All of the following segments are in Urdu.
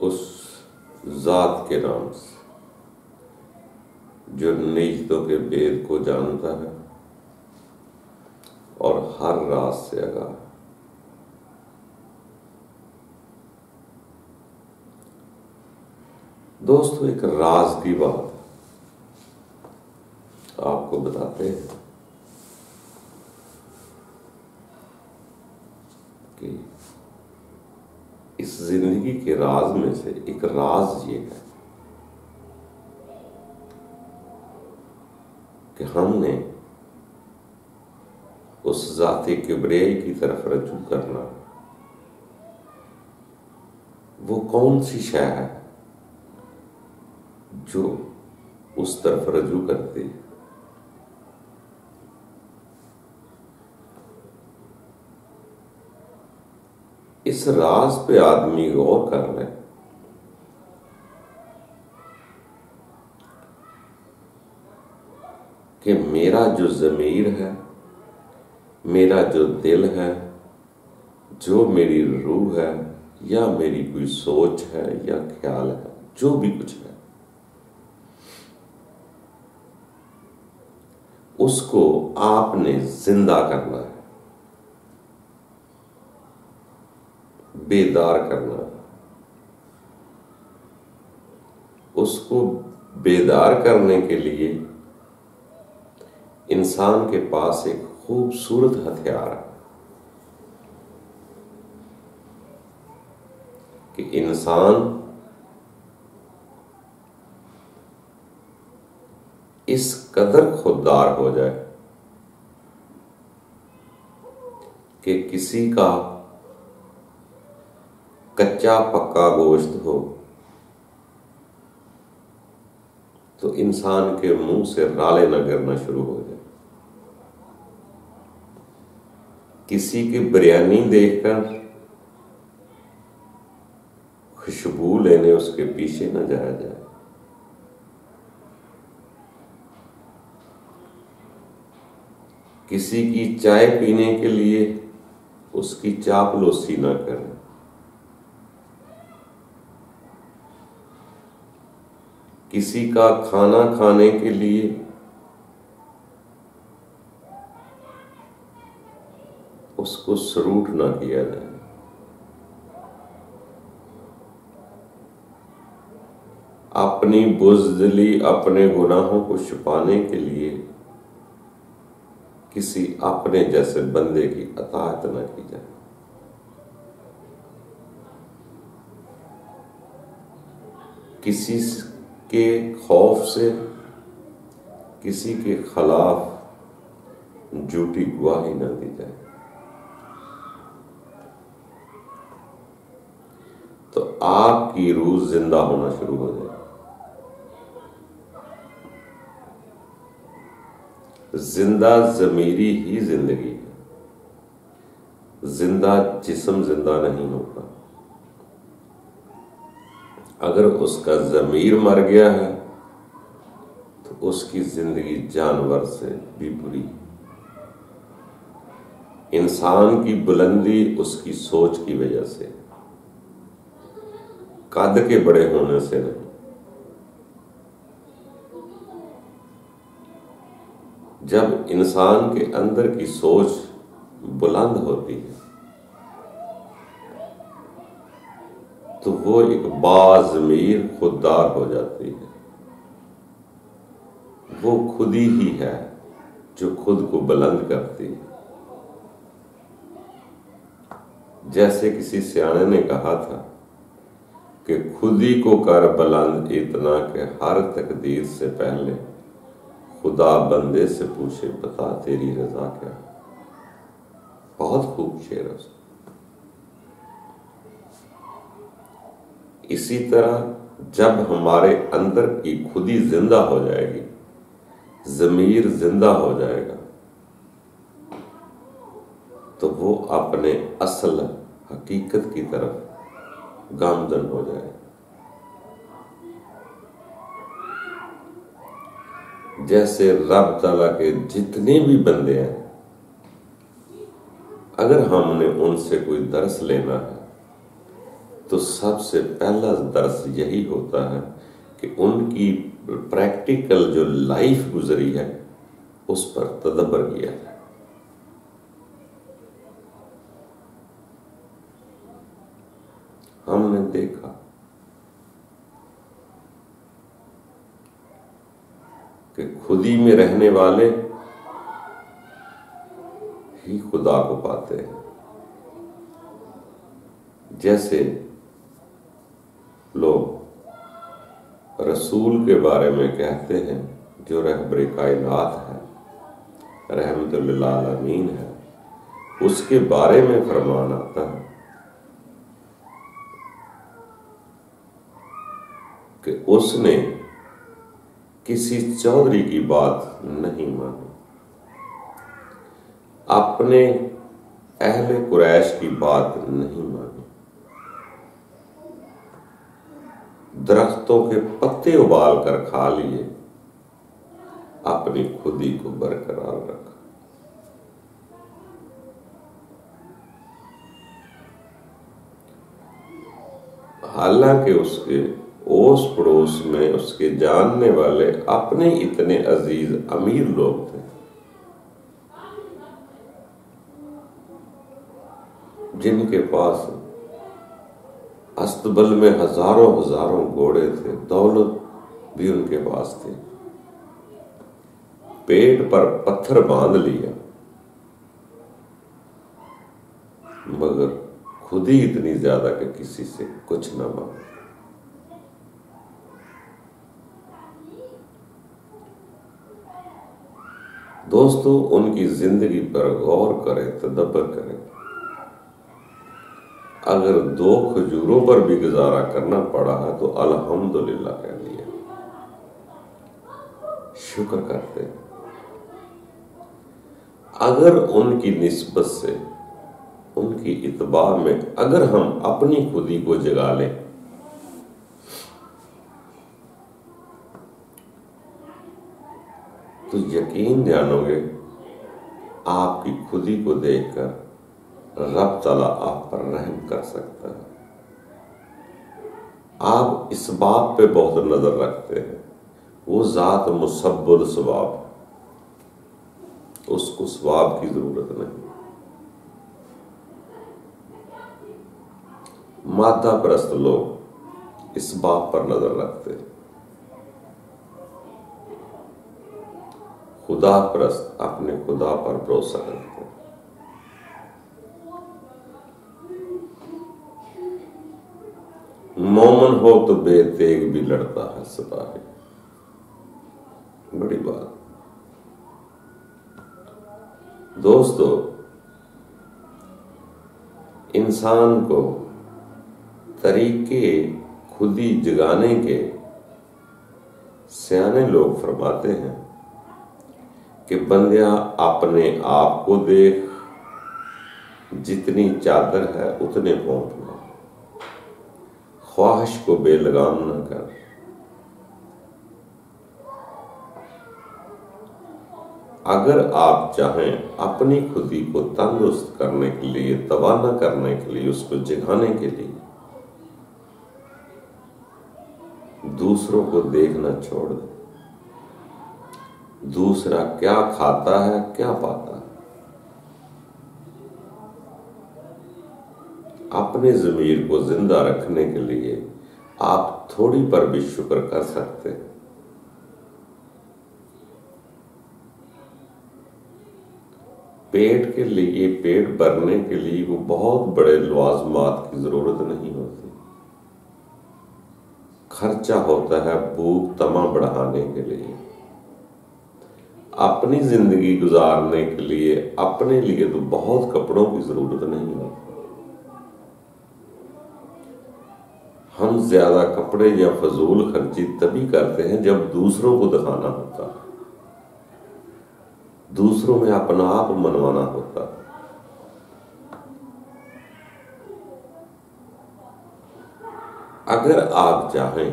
اس ذات کے نام سے جو نیجتوں کے بید کو جانتا ہے اور ہر راز سے آگاہ ہے۔ دوستو، ایک راز کی بات آپ کو بتاتے ہیں کہ اس زندگی کے راز میں سے ایک راز یہ ہے کہ ہم نے اس ذات کبریائی کی طرف رجوع کرنا۔ وہ کون سی شے ہے جو اس طرف رجوع کرتی ہے؟ اس راز پہ آدمی غور کر لے کہ میرا جو ضمیر ہے، میرا جو دل ہے، جو میری روح ہے، یا میری کوئی سوچ ہے یا خیال ہے، جو بھی کچھ ہے، اس کو آپ نے زندہ کرنا ہے، بیدار کرنا ہے۔ اس کو بیدار کرنے کے لیے انسان کے پاس ایک خوبصورت ہتھیار ہے کہ انسان اس قدر خوددار ہو جائے کہ کسی کا کچا پکا گوشت ہو تو انسان کے منہ سے رالے نہ گرنا شروع ہو جائے، کسی کی بریانی دیکھ کر خوشبو لینے اس کے پیچھے نہ جایا جائے، کسی کی چائے پینے کے لیے اس کی چاپلوسی نہ کریں، کسی کا کھانا کھانے کے لیے اس کو سروٹ نہ کیا جائے، اپنی بزدلی، اپنے گناہوں کو چھپانے کے لیے کسی اپنے جیسے بندے کی اطاعت نہ کی جائے۔ کسی کے خوف سے کسی کے خلاف جھوٹی گواہی نہ دی جائے۔ تو آپ کی روح زندہ ہونا شروع ہو جائے۔ زندہ ضمیری ہی زندگی ہے، زندہ جسم زندہ نہیں ہوتا۔ اگر اس کا ضمیر مر گیا ہے تو اس کی زندگی جانور سے بھی بری۔ انسان کی بلندی اس کی سوچ کی وجہ سے، قد کے بڑے ہونے سے نہیں۔ جب انسان کے اندر کی سوچ بلند ہوتی ہے تو وہ ایک باضمیر خوددار ہو جاتی ہے۔ وہ خود ہی ہے جو خود کو بلند کرتی ہے۔ جیسے کسی سیانے نے کہا تھا کہ خود ہی کو کر بلند اتنا کہ ہر تقدیر سے پہلے خدا بندے سے پوچھے بتا تیری رضا کیا۔ بہت خوب شعر ہے۔ اسی طرح جب ہمارے اندر کی خودی زندہ ہو جائے گی، ضمیر زندہ ہو جائے گا، تو وہ اپنے اصل حقیقت کی طرف گامزن ہو جائے گا۔ جیسے رب تعالیٰ کے جتنے بھی بندے ہیں، اگر ہم نے ان سے کوئی درس لینا ہے تو سب سے پہلا درس یہی ہوتا ہے کہ ان کی پریکٹیکل جو لائف گزری ہے اس پر تدبر کیا جائے۔ ہم نے دیکھا کہ خودی میں رہنے والے ہی خدا کو پاتے ہیں۔ جیسے لوگ رسول کے بارے میں کہتے ہیں جو رہبر کائنات ہے، رحمت للعالمین ہے، اس کے بارے میں فرمان آتا ہے کہ اس نے کسی چودھری کی بات نہیں مانی، اپنے اہل قریش کی بات نہیں مانی، درختوں کے پتے ابال کر کھا لیے، اپنی خودی کو برقرار رکھا۔ حالانکہ اس کے اوس پڑوس میں اس کے جاننے والے اپنے اتنے عزیز امیر لوگ تھے جن کے پاس استبل میں ہزاروں گھوڑے تھے، دولت بھی ان کے پاس تھی، پیٹ پر پتھر باندھ لیا، مگر خود ہی اتنی زیادہ کہ کسی سے کچھ نہ مانگا۔ دوستو، ان کی زندگی پر غور کریں، تدبر کریں۔ اگر 2 کھجوروں پر بھی گزارا کرنا پڑا ہے تو الحمدللہ کہہ دیا، شکر کرتے ہیں۔ اگر ان کی نسبت سے، ان کی اتباع میں اگر ہم اپنی خودی کو جگا لیں تو یقین جانو گے آپ کی خودی کو دیکھ کر رب تعالیٰ آپ پر رحم کر سکتا ہے۔ آپ اس بات پہ بہت نظر رکھتے ہیں، وہ ذات مسبب الثواب، اس کو ثواب کی ضرورت نہیں۔ مادہ پرست لوگ اس بات پر نظر رکھتے ہیں، خدا پرست اپنے خدا پر بھروسہ رکھتے ہیں۔ مومن ہو تو بے تیغ بھی لڑتا ہے سپاہی، بڑی بات۔ دوستو، انسان کو طریقے خودی جگانے کے سیانے لوگ فرماتے ہیں کہ بندیا اپنے آپ کو دیکھ، جتنی چادر ہے اتنے پونپ لو، خواہش کو بے لگام نہ کر۔ اگر آپ چاہیں اپنی خودی کو تندرست کرنے کے لیے، توانا کرنے کے لیے، اس کو جگانے کے لیے، دوسروں کو دیکھنا چھوڑ دیں، دوسرا کیا کھاتا ہے، کیا پاتا ہے، اپنے ضمیر کو زندہ رکھنے کے لیے آپ تھوڑی پر بھی شکر کر سکتے ہیں۔ پیٹ کے لیے، پیٹ بھرنے کے لیے وہ بہت بڑے لوازمات کی ضرورت نہیں ہوتی، خرچہ ہوتا ہے بھوک طمع بڑھانے کے لیے، اپنی زندگی گزارنے کے لیے، اپنے لیے تو بہت کپڑوں کی ضرورت نہیں ہوتی۔ ہم زیادہ کپڑے یا فضول خرچی تبھی کرتے ہیں جب دوسروں کو دکھانا ہوتا ہے، دوسروں میں اپنا آپ منوانا ہوتا ہے۔ اگر آپ چاہیں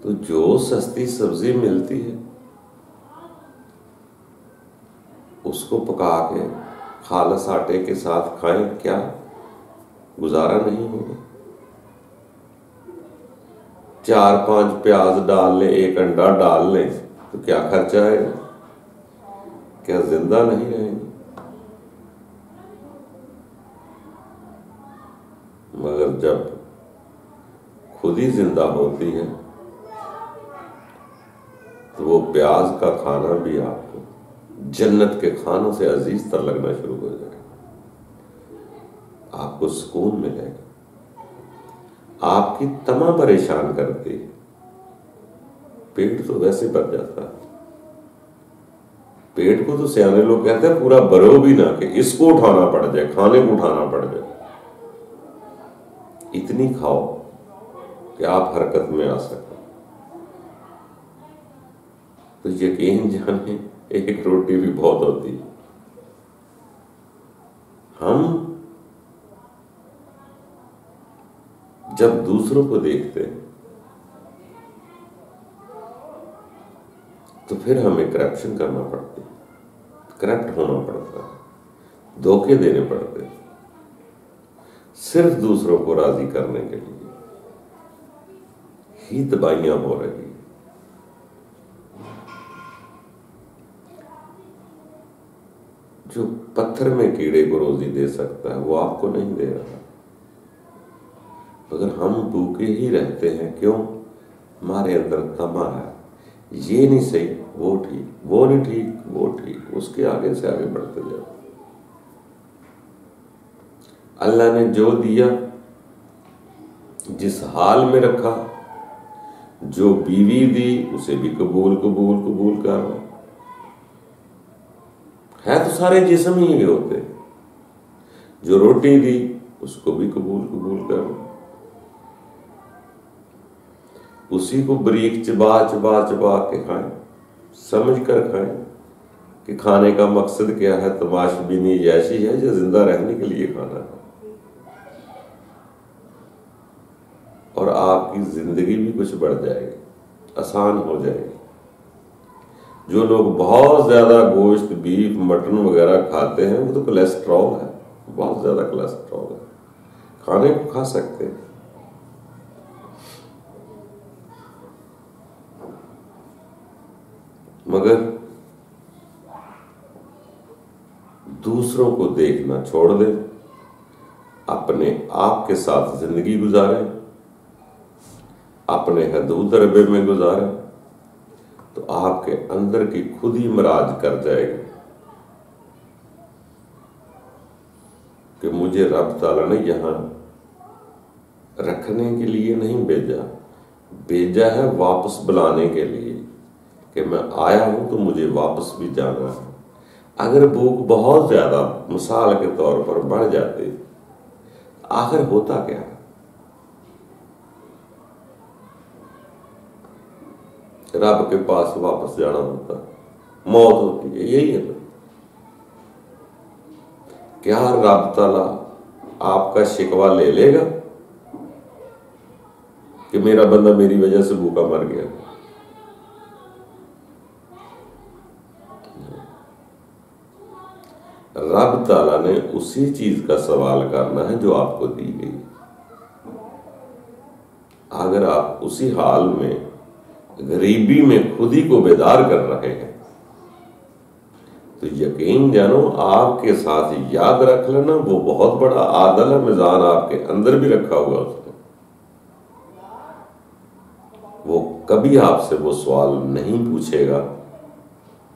تو جو سستی سبزی ملتی ہے اس کو پکا کے خالص آٹے کے ساتھ کھائیں، کیا گزارا نہیں ہوگا؟ 4-5 پیاز ڈال لیں، 1 انڈا ڈال لیں تو کیا خرچہ آئے گا؟ کیا زندہ نہیں رہیں گے؟ مگر جب خود ہی زندہ ہوتی ہے تو وہ پیاز کا کھانا بھی آپ کو جنت کے کھانوں سے عزیز تر لگنا شروع ہو جائے گا، آپ کو سکون ملے گا، آپ کی تمام پریشان کرتی ہے۔ پیٹ تو ویسے بھر جاتا ہے، پیٹ کو تو سیانے لوگ کہتے ہیں پورا بھرو بھی نہ کہ اس کو اٹھانا پڑ جائے، کھانے کو اٹھانا پڑ جائے، اتنی کھاؤ کہ آپ حرکت میں آ سکیں۔ تو یقین جانیں 1 روٹی بھی بہت ہوتی ہے۔ ہم جب دوسروں کو دیکھتے ہیں تو پھر ہمیں کرپشن کرنا پڑتا ہے، کرپٹ ہونا پڑتا ہے، دھوکے دینے پڑتے ہیں، صرف دوسروں کو راضی کرنے کے لیے ہی تباہیاں ہو رہی ہیں۔ جو پتھر میں کیڑے کو روزی دے سکتا ہے وہ آپ کو نہیں دے رہا، مگر ہم بھوکے ہی رہتے ہیں۔ کیوں؟ ہمارے اندر طمع ہے، یہ نہیں صحیح، وہ ٹھیک، وہ نہیں ٹھیک، وہ ٹھیک، اس کے آگے سے آگے بڑھتے جاؤ۔ اللہ نے جو دیا، جس حال میں رکھا، جو بیوی دی اسے بھی قبول قبول قبول کر رہا ہے تو سارے جسم ہی کے ہوتے، جو روٹی دی اس کو بھی قبول قبول کر رہا، اسی کو بریک چبا چبا چبا کے کھائیں، سمجھ کر کھائیں کہ کھانے کا مقصد کیا ہے، تماش بینی عیاشی ہے یا زندہ رہنے کے لیے کھانا ہے، اور آپ کی زندگی بھی کچھ بڑھ جائے گی، آسان ہو جائے گی۔ جو لوگ بہت زیادہ گوشت، بیف، مٹن وغیرہ کھاتے ہیں وہ تو کولیسٹرول ہے، بہت زیادہ کولیسٹرول ہے، کھانے کو کھا سکتے ہیں، مگر دوسروں کو دیکھنا چھوڑ دیں، اپنے آپ کے ساتھ زندگی گزاریں، اپنے حدود ربے میں گزاریں، تو آپ کے اندر کی خود ہی مراج کر جائے گی کہ مجھے رب تعالیٰ نے یہاں رکھنے کے لیے نہیں بھیجا ہے واپس بلانے کے لیے، کہ میں آیا ہوں تو مجھے واپس بھی جانا ہے۔ اگر بھوک بہت زیادہ مثال کے طور پر بڑھ جاتی، آخر ہوتا کیا؟ رب کے پاس واپس جانا ہوتا، موت ہوتی ہے، یہی ہے۔ کیا رب تعالیٰ آپ کا شکوہ لے لے گا کہ میرا بندہ میری وجہ سے بھوکا مر گیا؟ رب تعالیٰ نے اسی چیز کا سوال کرنا ہے جو آپ کو دی گئی۔ اگر آپ اسی حال میں غریبی میں خود ہی کو بیدار کر رہے ہیں تو یقین جانو آپ کے ساتھ یاد رکھ لینا، وہ بہت بڑا عادل میزان آپ کے اندر بھی رکھا ہوا اس نے، وہ کبھی آپ سے وہ سوال نہیں پوچھے گا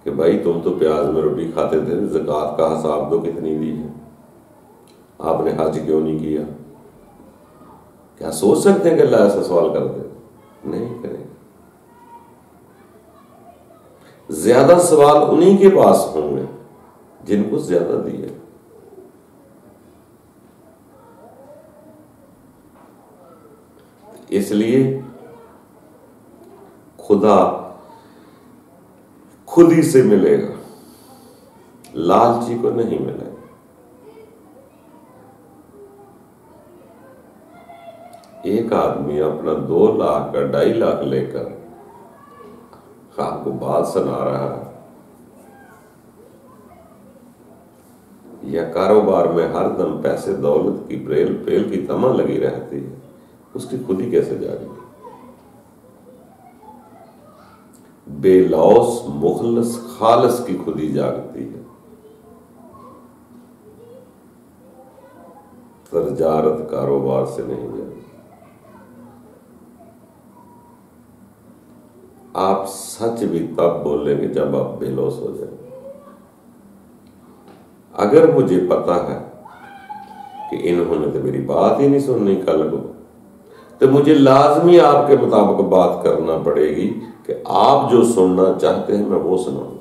کہ بھائی تم تو پیاز میں روٹی کھاتے تھے، زکوٰۃ کا حساب دو کتنی دی ہے، آپ نے حج کیوں نہیں کیا؟ کیا سوچ سکتے ہیں کہ اللہ ایسا سوال کر دے؟ نہیں کرے گا۔ زیادہ سوال انہی کے پاس ہوں گے جن کو زیادہ دیا۔ اس لیے خدا خود ہی سے ملے گا، لالچی کو نہیں ملے گا۔ ایک آدمی اپنا 2 لاکھ کا 2.5 لاکھ لے کر آپ کو بات سنا رہا ہے، یا کاروبار میں ہر دم پیسے دولت کی پیل کی تما لگی رہتی ہے، اس کی خودی کیسے جاگے گی؟ بے لوث مخلص خالص کی خودی جاگتی ہے، تجارت کاروبار سے نہیں جاتی۔ آپ سچ بھی تب بولیں گے جب آپ بے لوث ہو جائیں۔ اگر مجھے پتا ہے کہ انہوں نے تو میری بات ہی نہیں سننی کل کو، تو مجھے لازمی آپ کے مطابق بات کرنا پڑے گی کہ آپ جو سننا چاہتے ہیں میں وہ سناؤں۔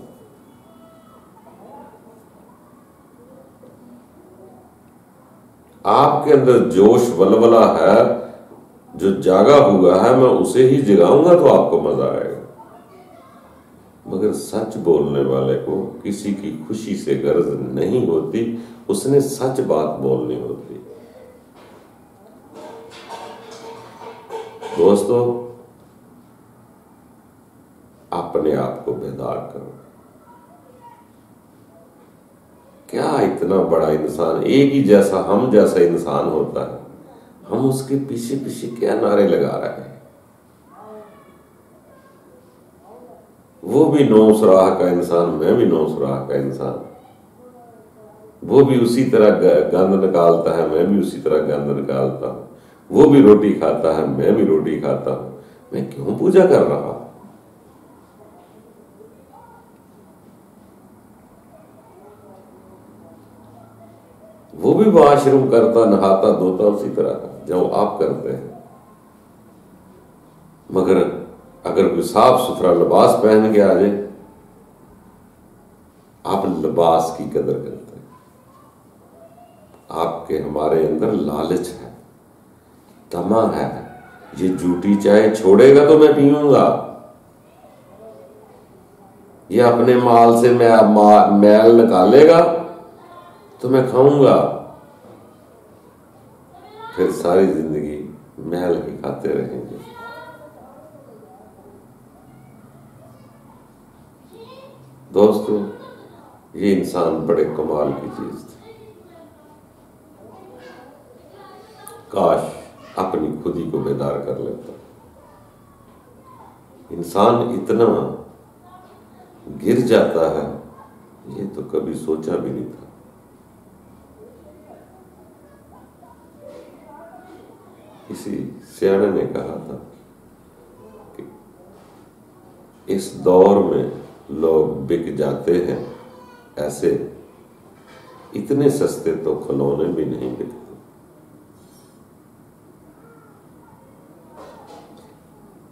آپ کے اندر جوش ولولہ ہے جو جاگا ہوا ہے، میں اسے ہی جگاؤں گا تو آپ کو مزہ آئے گا۔ مگر سچ بولنے والے کو کسی کی خوشی سے غرض نہیں ہوتی، اس نے سچ بات بولنی ہوتی۔ دوستو، اپنے آپ کو بیدار کرو۔ کیا اتنا بڑا انسان، ایک ہی جیسا ہم جیسا انسان ہوتا ہے، ہم اس کے پیچھے پیچھے کیا نعرے لگا رہے ہیں؟ وہ بھی 9 سوراخ کا انسان، میں بھی 9 سوراخ کا انسان، وہ بھی اسی طرح گند نکالتا ہے، میں بھی اسی طرح گند نکالتا ہوں، وہ بھی روٹی کھاتا ہے، میں بھی روٹی کھاتا ہوں، میں کیوں پوجا کر رہا ہوں؟ وہ بھی واش روم کرتا، نہاتا دھوتا اسی طرح جو آپ کرتے ہیں، مگر اگر کوئی صاف ستھرا لباس پہن کے آ جائے، آپ لباس کی قدر کرتے ہیں۔ آپ کے ہمارے اندر لالچ ہے، تما ہے، یہ جھوٹی چائے چھوڑے گا تو میں پیوں گا، یہ اپنے مال سے میل نکالے گا تو میں کھاؤں گا، پھر ساری زندگی میل ہی کھاتے رہیں گے۔ دوستو، یہ انسان بڑے کمال کی چیز تھی، کاش اپنی خودی کو بیدار کر لیتا۔ انسان اتنا گر جاتا ہے، یہ تو کبھی سوچا بھی نہیں تھا۔ کسی سیانے نے کہا تھا کہ اس دور میں لوگ بک جاتے ہیں ایسے، اتنے سستے تو کھلونے بھی نہیں بکتے۔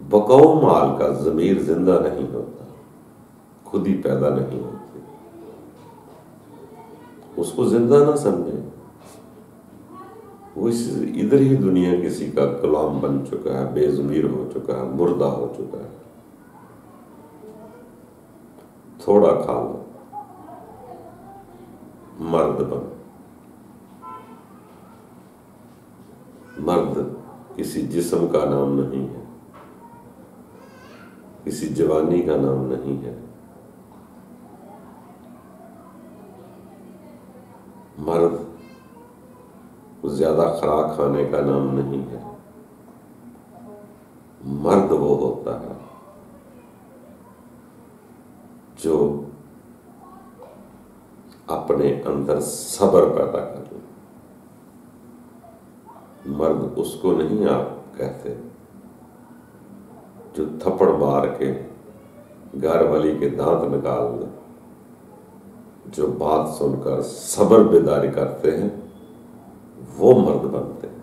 بقاؤ مال کا ضمیر زندہ نہیں ہوتا، خودی پیدا نہیں ہوتی، اس کو زندہ نہ سمجھیں، وہ ادھر ہی دنیا کسی کا غلام بن چکا ہے، بے ضمیر ہو چکا ہے، مردہ ہو چکا ہے۔ تھوڑا کھا لو، مرد بن۔ مرد کسی جسم کا نام نہیں ہے، کسی جوانی کا نام نہیں ہے، مرد زیادہ خوراک کھانے کا نام نہیں ہے۔ مرد وہ ہوتا ہے جو اپنے اندر صبر پیدا کر لے۔ مرد اس کو نہیں آپ کہتے جو تھپڑ مار کے گھر والی کے دانت نکال دے، جو بات سن کر صبر بیداری کرتے ہیں، وہ مرد بنتے ہیں۔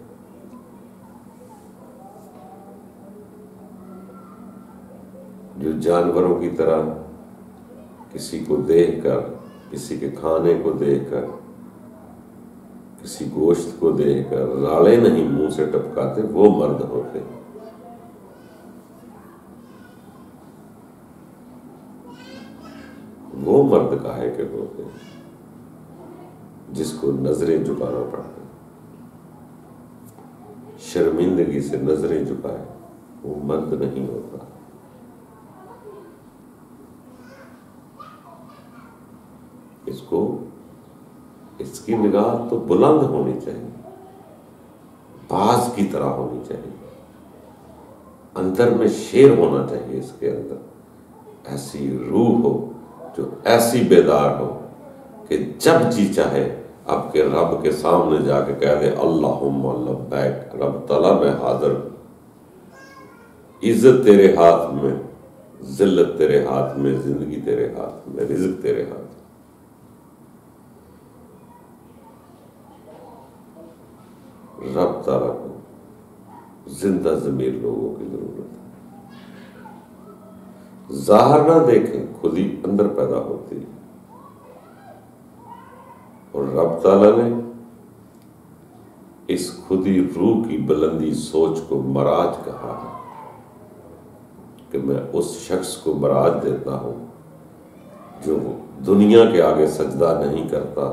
جو جانوروں کی طرح کسی کو دیکھ کر، کسی کے کھانے کو دیکھ کر، کسی گوشت کو دیکھ کر رالے نہیں منہ سے ٹپکاتے، وہ مرد ہوتے ہیں۔ وہ مرد کاہے کے ہوتے ہیں جس کو نظریں جھکانا پڑتا ہے، شرمندگی سے نظریں جھکائے، وہ مرد نہیں ہوتا۔ اس کو اس کی نگاہ تو بلند ہونی چاہیے، باز کی طرح ہونی چاہیے، اندر میں شیر ہونا چاہیے، اس کے اندر ایسی روح ہو جو ایسی بیدار ہو کہ جب جی چاہے اب کے رب کے سامنے جا کے کہہ دے اللہم لبیک، رب تعالیٰ میں حاضر ہوں، عزت تیرے ہاتھ میں، ذلت تیرے ہاتھ میں، زندگی تیرے ہاتھ میں، رزق تیرے ہاتھ میں۔ رب تعالیٰ کو زندہ ضمیر لوگوں کی ضرورت ہے، ظاہر نہ دیکھیں، خود ہی اندر پیدا ہوتی ہے۔ اور رب تعالیٰ نے اس خودی روح کی بلندی سوچ کو معراج کہا ہے کہ میں اس شخص کو معراج دیتا ہوں جو دنیا کے آگے سجدہ نہیں کرتا،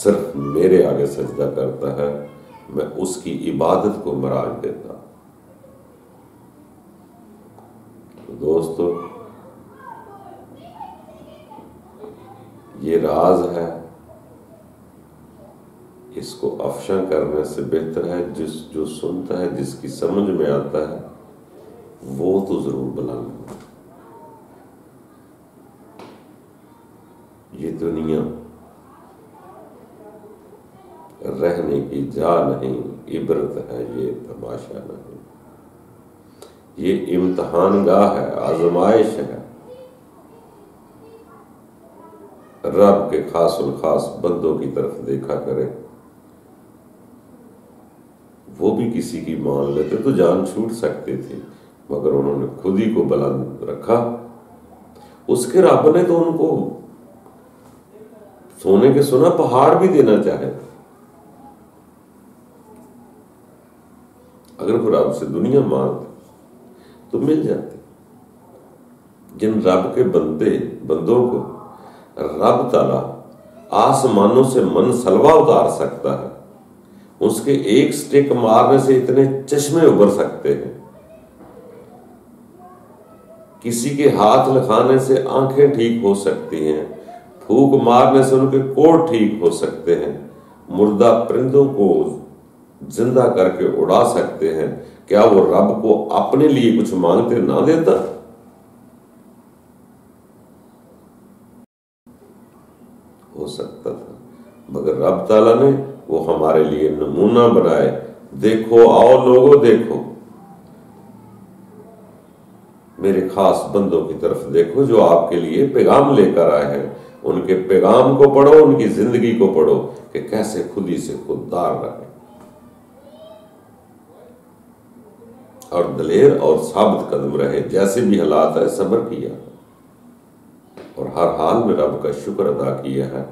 صرف میرے آگے سجدہ کرتا ہے، میں اس کی عبادت کو معراج دیتا ہوں۔ تو دوستو، یہ راز ہے، اس کو افشاں کرنے سے بہتر ہے جو سنتا ہے، جس کی سمجھ میں آتا ہے، وہ تو ضرور بلند ہو۔ یہ دنیا رہنے کی جا نہیں، عبرت ہے یہ تماشا نہیں، یہ امتحان گاہ ہے، آزمائش ہے۔ رب کے خاص الخاص بندوں کی طرف دیکھا کرے، وہ بھی کسی کی مان لیتے تو جان چھوٹ سکتی تھی، مگر انہوں نے خود ہی کو بلند رکھا۔ اس کے رب نے تو ان کو سونے کے سونا پہاڑ بھی دینا چاہے، اگر وہ رب سے دنیا مانگتے تو مل جاتے۔ جن رب کے بندوں کو رب تعالیٰ آسمانوں سے من سلوا اتار سکتا ہے، اس کے ایک سٹیک مارنے سے اتنے چشمے ابھر سکتے ہیں، کسی کے ہاتھ لکھانے سے آنکھیں ٹھیک ہو سکتی ہیں، پھونک مارنے سے ان کے کوڑ ٹھیک ہو سکتے ہیں، مردہ پرندوں کو زندہ کر کے اڑا سکتے ہیں، کیا وہ رب کو اپنے لیے کچھ مانگتے نہ دیتا؟ ہو سکتا تھا، مگر رب تعالیٰ نے وہ ہمارے لیے نمونہ بنائے، دیکھو آؤ لوگوں دیکھو، میرے خاص بندوں کی طرف دیکھو جو آپ کے لیے پیغام لے کر آئے ہیں، ان کے پیغام کو پڑھو، ان کی زندگی کو پڑھو کہ کیسے خودی سے خوددار رہے اور دلیر اور ثابت قدم رہے، جیسے بھی حالات ہے صبر کیا اور ہر حال میں رب کا شکر ادا کیا ہے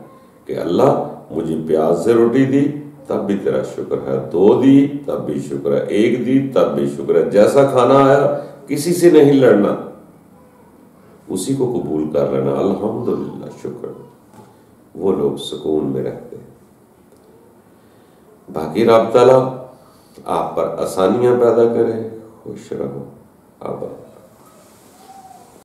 کہ اللہ مجھے پیاز سے روٹی دی تب بھی تیرا شکر ہے، 2 دی تب بھی شکر ہے، 1 دی تب بھی شکر ہے، جیسا کھانا آیا کسی سے نہیں لڑنا، اسی کو قبول کر لینا، الحمدللہ شکر۔ وہ لوگ سکون میں رہتے ہیں۔ باقی رب تعالیٰ آپ پر آسانیاں پیدا کرے، خوش رہو، آباد۔